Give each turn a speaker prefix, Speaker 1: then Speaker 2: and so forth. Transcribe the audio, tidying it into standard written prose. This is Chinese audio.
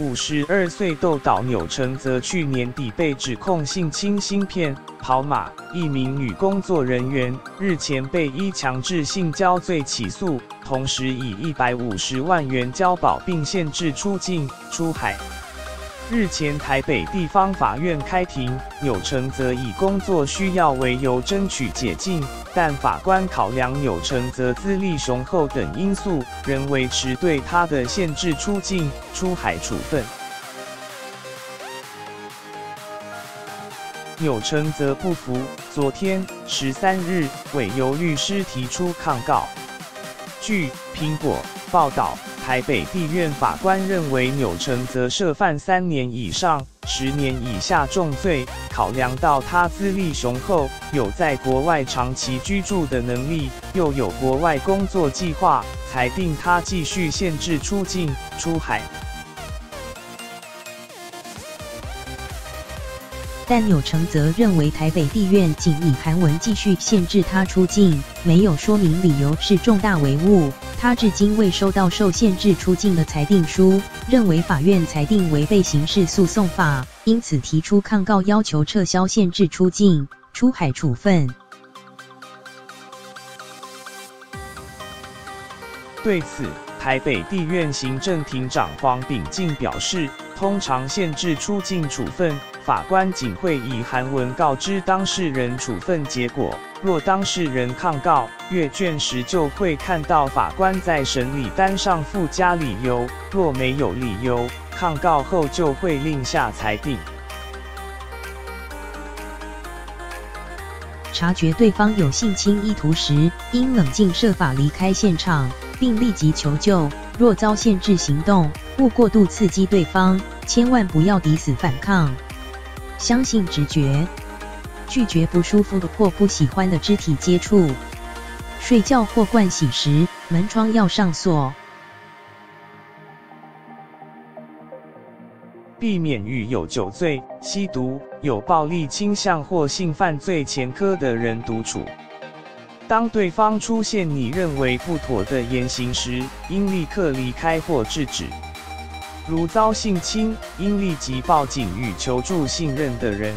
Speaker 1: 52岁窦岛钮承泽去年底被指控性侵芯片跑马一名女工作人员，日前被依强制性交罪起诉，同时以150万元交保并限制出境出海。日前，台北地方法院开庭，钮承泽以工作需要为由争取解禁，但法官考量钮承泽资历雄厚等因素，仍维持对他的限制出境出海处分。钮承泽不服，昨天13日委由律师提出抗告。据苹果报道，台北地院法官认为钮承泽涉犯3年以上10年以下重罪，考量到他资历雄厚，有在国外长期居住的能力，又有国外工作计划，裁定他继续限制出境出海。
Speaker 2: 但钮承泽认为台北地院仅以函文继续限制他出境，没有说明理由是重大违误。他至今未收到受限制出境的裁定书，认为法院裁定违背刑事诉讼法，因此提出抗告，要求撤销限制出境出海处分。
Speaker 1: 对此，台北地院行政庭长黄秉进表示，通常限制出境处分，法官仅会以函文告知当事人处分结果，若当事人抗告，阅卷时就会看到法官在审理单上附加理由，若没有理由，抗告后就会另下裁定。
Speaker 2: 察觉对方有性侵意图时，应冷静设法离开现场，并立即求救。若遭限制行动，勿过度刺激对方，千万不要抵死反抗。相信直觉，拒绝不舒服或不喜欢的肢体接触。睡觉或盥洗时，门窗要上锁。
Speaker 1: 避免与有酒醉、吸毒、有暴力倾向或性犯罪前科的人独处。当对方出现你认为不妥的言行时，应立刻离开或制止。如遭性侵，应立即报警与求助信任的人。